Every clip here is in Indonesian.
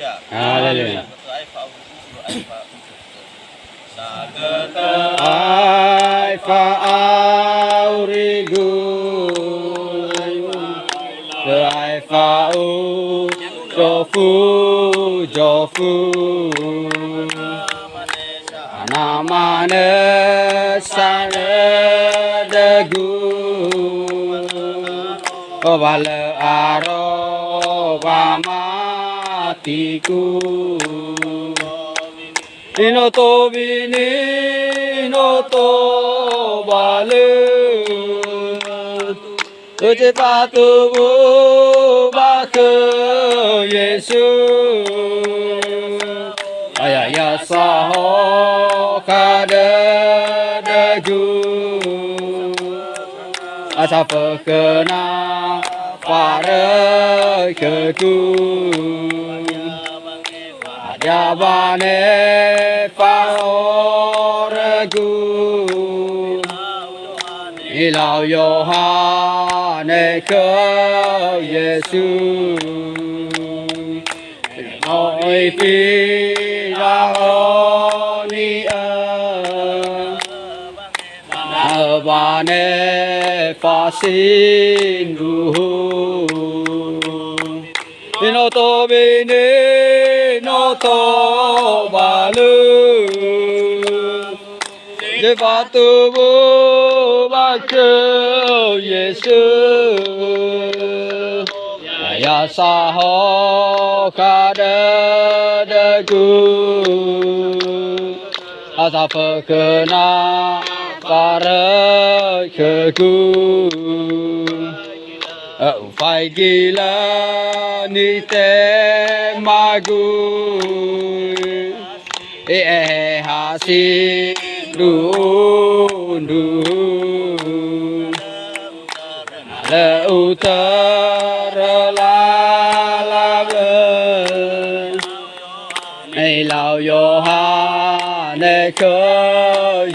Hallelujah. Ai fa aurigu ai fa u jofu namane sane degu obale aro matiku Inoto bini noto balu Tujuh patu baku Yesus Ayah saho kada dagu Asa pekena para keku Jabane faoregu Ilau Yohane ke Yesus Noi piragoni Nabane fasinduhu Inoto bini noto balu Jepatu baku Yesus Ya saho kada dagu Asa pekena para keku Phải gila ni te magu ha si du le utara la nei lao Yohane ke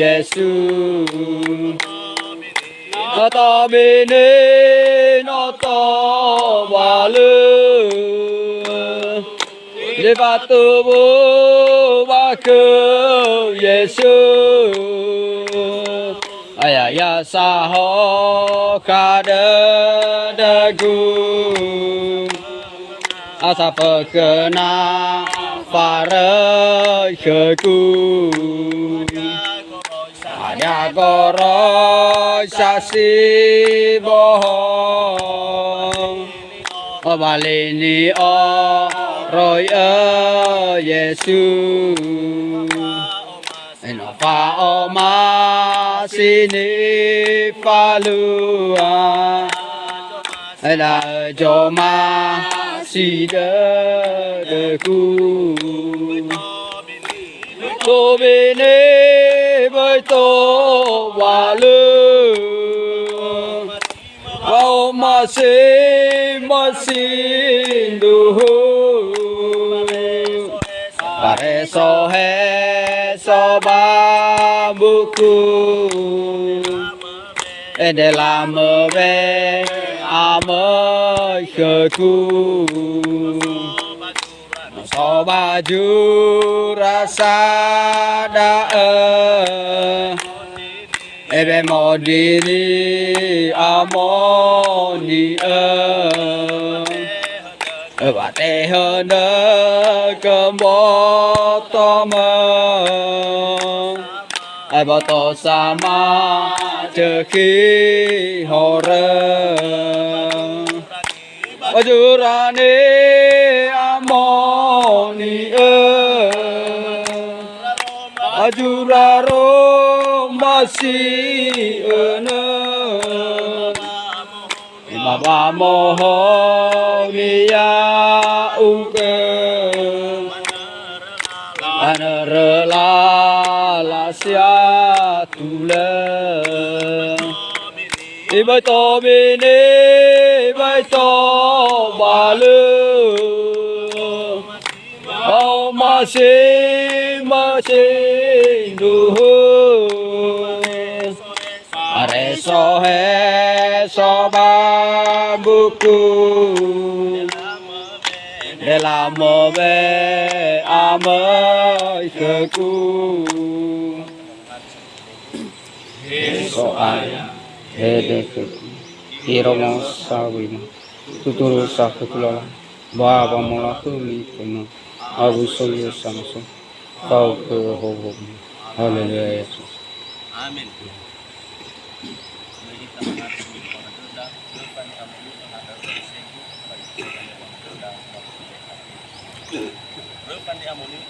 Yesus Noto bini noto balu Jepatu baku Yesus Ayah saho kada dagu Asa pekena para keku Ada koroi sasi bohong Balini o roi Yesus Enofa oma sini palua Ela joma sida deku Tô bene với tô và lư Vào mà xin đủ Và rê so he so ba buku Để làm mơ về mơ khởi cu So baju rasa da ebe modiri amoni và te hơn cơm bó to mơ ai bỏ tổ sa ma chờ khi hồ rơ baju rani amoni ajuraro masih Baba moho miya uke Anerela la sia tule Ibai to bini Ibai to balu Oh masing duhu Are so he so ba buku lamo be amai keku so aya hede keku iromo sawima tuturu sakutula baba mola kumi kuno abu soyo samso kau ke hobo haleluya Yesus amin. ni amo benap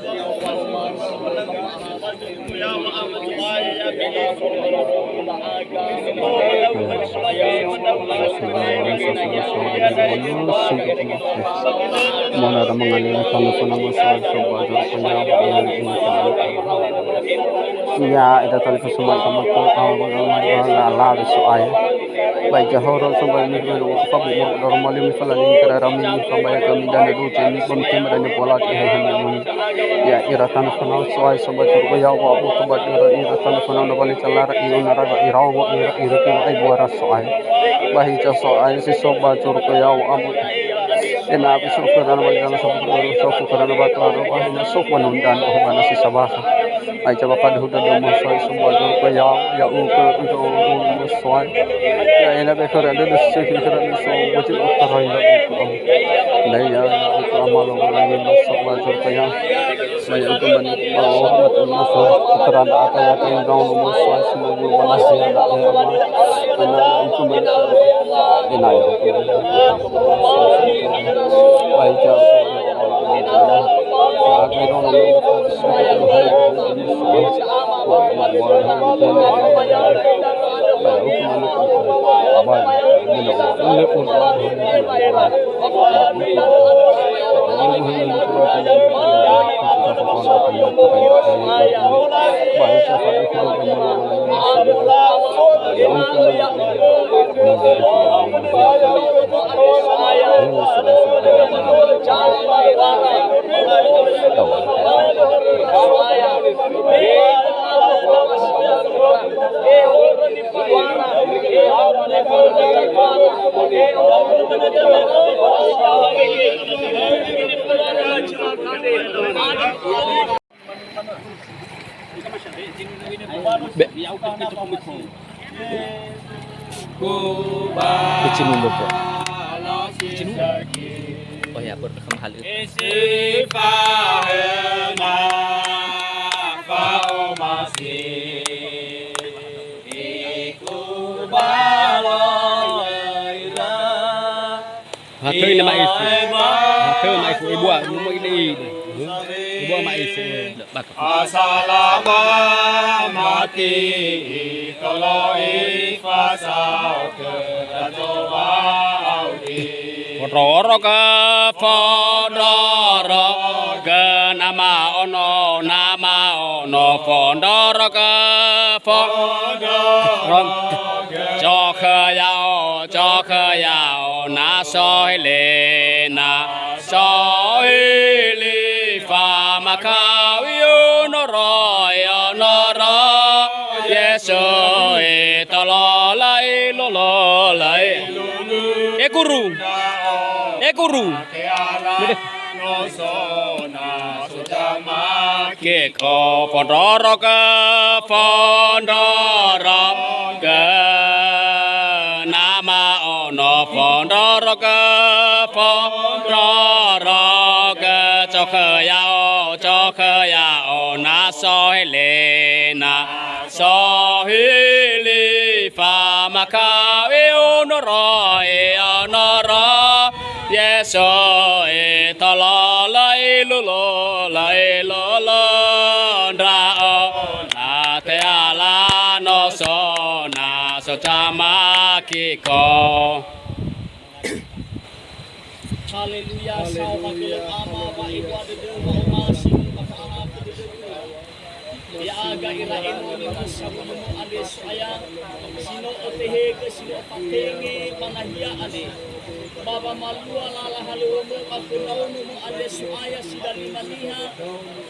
mari coba kita lu Mana mengalami pangsunan masalah sobat ya itu tadi semua sama la soal baik jauh sobat ini kan apa normal misalnya ini cara ramai sobat kami dan itu jenis pemkin dan pola ya iratan soal soal sobat juga ya apa sobat iratan soal balik celar itu naraga irawo iriku ay buara soal baik jauh soal si sobat juga ya apa ina bisu kerana bagi dalam sobat kerana batu ada bahina sopan undan oh mana si sabah ai cha pa hu da do mo soi sum ba do pa ya u ko do mo soi ya ena be khara da se ki khara ni so mo chi ta roi da ko dai ya ko amalo ko ni mo so ba do pa ya sai ko man ba o ma tu mo so tra da ka ya ta do mo soi sum ba do ba se ya da ya ma ena ko man ena ya ko ai cha Kecil lupa. Oh ya, berkam hal itu. Hathơ là mày hathơ mày phụ ibu ibu ini ibu mày phụ bạc Assalamu mati toloi fa sao ke do baudi Roro ke fondoro ke nama ono fondoro ke fondoro cho khơi yao na soi le na soi li fa ma khao yu no ro yeso e ta lo lai e guru no sona sutama ke ko fondoro ke nama ono fondoro ke cho khơi yao na soi le na soi li fa ma khao yu no ro yeso e ta lo lai lo ra o na te ala no so na so chama ki ko Haleluya, salva ke ama wa ibu ada dewa masih apa ya aga ira eno ni masabu mo ade saya sino otehe ke sino patenge panahia ade baba malua lala halu mo kapulau mo ade suaya sidali maniha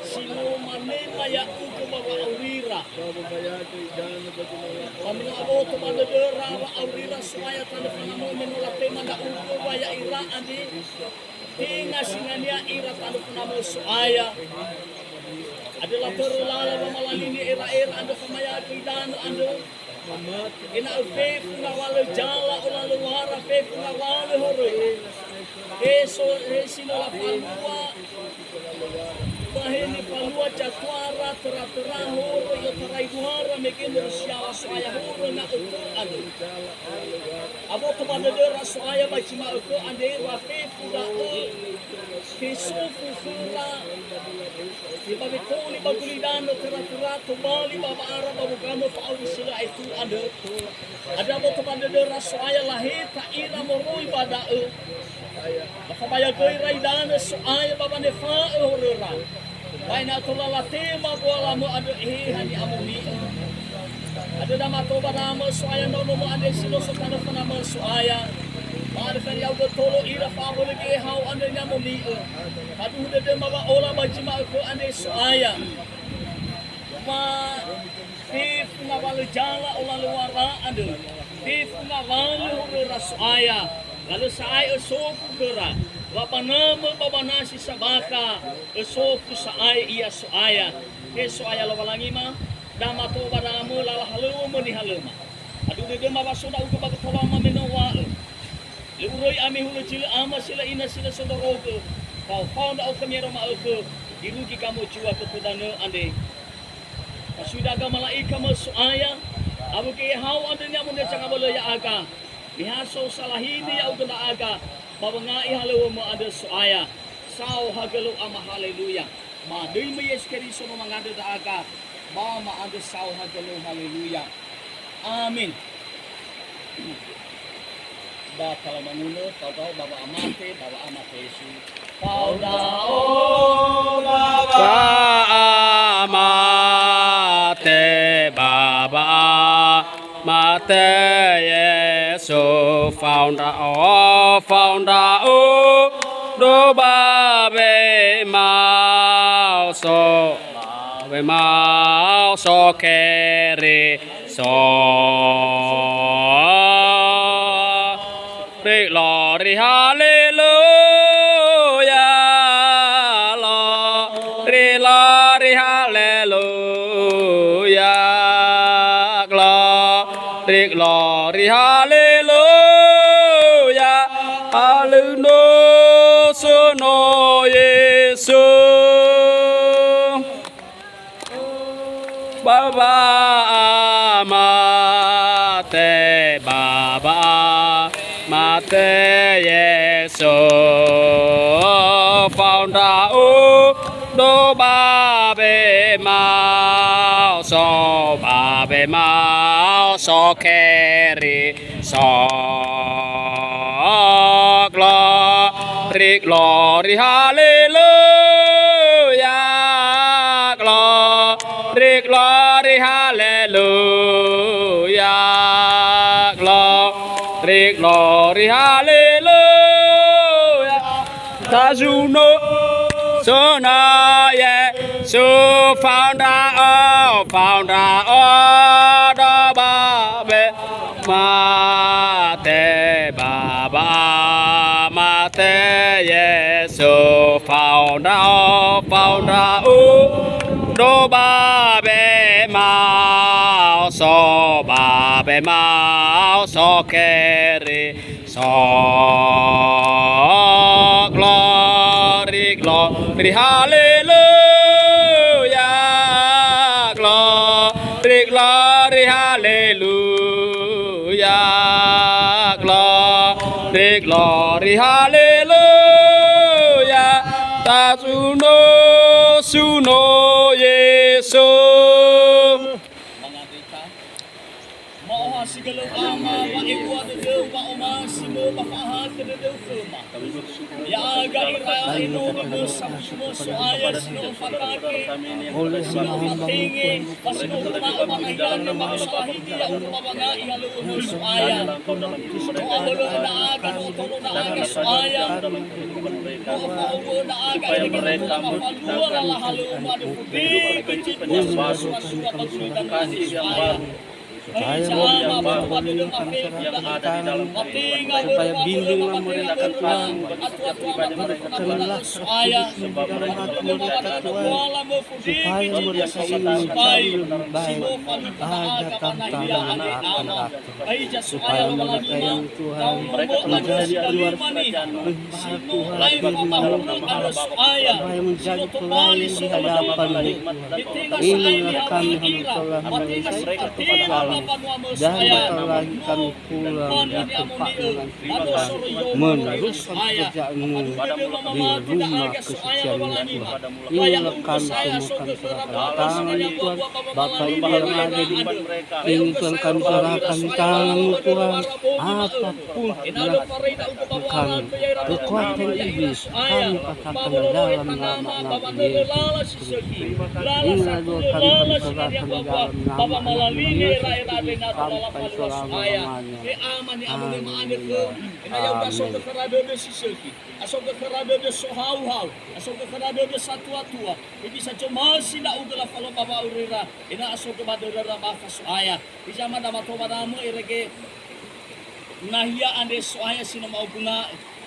sino manema ya uko baba awira kami abo to mandera wa awira suaya tan panamo menula tema da uko wa ya ira ade tinga sinania ira tan panamo suaya adalah terlala mamalini era anda pemaya kidan anda ina upe kuna wala jala ola luara pe kuna wala hore eso resino la palua bahini palua jatwara tera hore yo terai duara mekin rusia soaya hore na uko anda abo to bandera soaya bacima uko ande wa pe kuna kesufu fula iba betuli bagulidano tera kembali baba arab babu kamu tahu sila itu ada bo kepada dera soaya lahir ta ira moroi pada baka baya koi raidana soaya baba nefa horera baina tola la tema bola mo ado hani amumi ada nama toba nama soaya nono mo ade silo sokana nama soaya Markan yau betolo ira pa boleh ke hau anda nyamo li kadu de mawa ola bajima ko ane soaya ma tif na wala jala ola luara anda tif na wala ora soaya lalu saya sofu gera Wapanama babanasi sa baka, esoku sa ay iya soaya. Soaya lawalangima, dama to badamu lalahaluma ni haluma. Adu de mabasuda uga bagtolama menowa. Leuroy ami hulu cila ama sila ina sila sondorogo. Kau da au kami roma uga. Dirugi kamu jua kepudana ande. Sudah ga malaika soaya. Abu ke hau ande nyamun de cakabala ya aga. Bihaso salahini ya uga na aga. Babangai halo mo ada soaya. Sao hagalo ama haleluya. Ma dei me yes Kristo mo mangada da aga. Ba ma ada sao hagalo haleluya. Amin. Ba kala manuno kau baba amate Yesus. Kau dao baba amate baba amate Yesu founder do babe mau so kere so re glory hallelujah glory hallelujah glory hallelujah hallelujah sono Yesu baba mate Yesu founder do babe mau so carry so glory hallelujah glory hallelujah glory hallelujah tazuno sona Yesu founder of the babe mate Yesu founder of do babe mau so carry so glory hallelujah glory hallelujah glory hallelujah ta suno Yesu sigalo ama wa de wa oma simo pafahat de fuma ya aga ira ino de samsumo soaya sino fakake sino tingi pasino ma hiyan na masahidi ya umabanga ihalo no soaya halo na aga no tolo na aga soaya na aga mereka mafalua la halo ma de kecil kasih yang baru supaya yang ada di dalam supaya bimbinglah mereka Tuhan berikanlah sebab mereka supaya mereka ini mencari lebih baik ada tantangan akan datang supaya mereka yang Tuhan menjadi keluar kerajaan Tuhan supaya menjadi pelayan di hadapan inilah kami telah menyelesaikan kepada Allah dan bentar lagi kami pulang di tempat dengan Tuhan meneruskan pekerjaanmu di rumah kesucian Tuhan. Inilah kami temukan serahkan tangan Tuhan. Bapak Ibu yang ada di ini Tuhan kami serahkan tangan-Mu Tuhan. Apapun yang kami kekuatan iblis kami patahkan dalam nama Yesus Kristus. Inilah doa kami serahkan dalam nama Yesus sampai selama-lamanya. Nahia ande soaya sino mau guna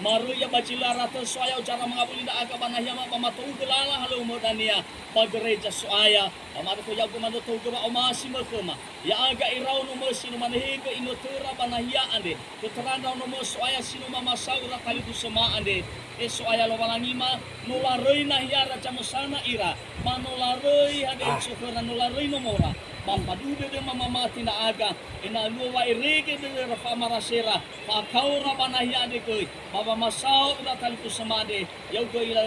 Maruya bacila rata soaya cara mengabuli da aga banah yama pamatu gelala halu modania pagereja soaya amado ko yago mando to gaba omasi makema ya aga irau no mosi no manhiga inotura banah ya ande kuteranda no mos soaya sinu mama saura kali tu sema ande soaya lo balangima nula reina hiara camosana ira manola rei hade sukura nula rei no mora Pampadude de mama mati na aga ina luwa irege de rafa marasera pa kaura banahia de koi baba masao da taliku samade yau koi la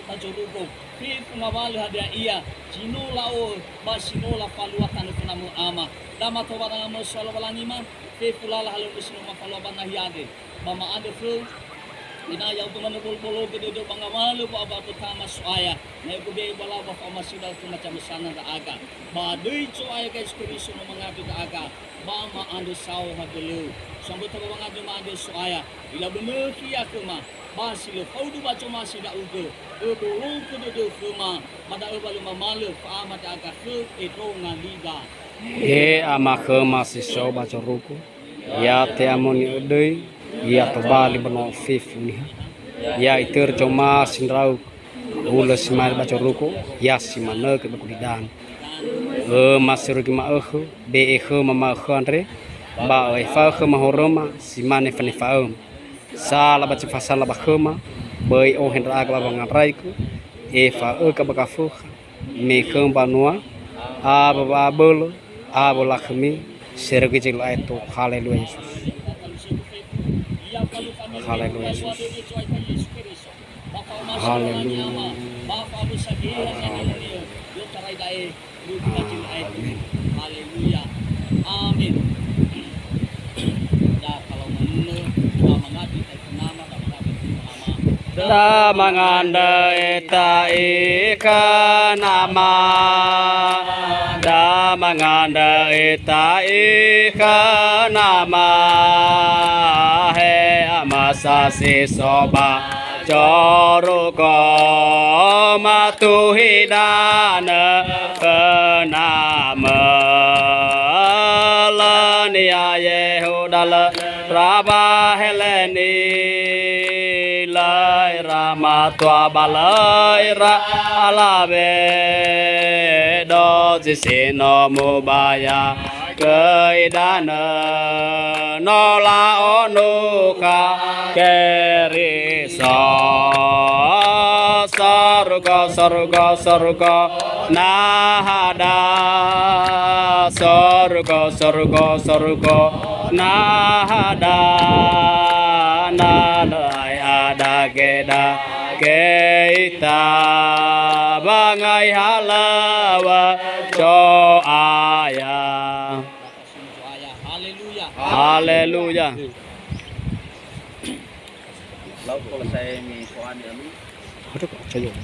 tajorugo pi pungawali hadia iya jino lao basino la paluatan kunamu ama dama to barang mo solo balangima pe pulala halu bisino mafalo banahia de mama ade fu ina yang tu mana bol-bol ke duduk bangamalu pa aba pertama soaya na ko be bala ba pa masida ko macam sana da aga ba dei soaya guys ko isu no mangadu da aga ba ma ande saw ha dulu sambut ba mangadu ma ande soaya ila bener kia ke ma ba silo paudu ba cuma sida ugo bolu ko duduk ke ma mada ba lu malu pa ama da aga ke eto na liga ama khama si so ba choruku ya te amoni dei ya tebali beno fif ni ya itur cuma sinrau ulas mal baca ruku ya simana ke bakulidan masur ki ma be mama khanre ba fa khama horoma simane fani faum sala baca fasala ba khama bei o hendra ka ba ngaprai ku fa ka ba ka fu me kham banua a ba bol a bola khmi sergi jil aitu haleluya Yesus. Haleluya Yesus. Haleluya. Haleluya. Amin. Ya kalau menurut mengadi nama Da manganda eta ika nama da manganda eta ika nama he amasa si soba joruko matuhidana kenama lania yehudala raba heleni Rama tua balai ra alabe do jisino mubaya keidana nola onuka keriso sorga nahada sorga nahada nalai ada keda keita bangai halawa coaya haleluya Lalu kalau saya mi soan ini, aduh saya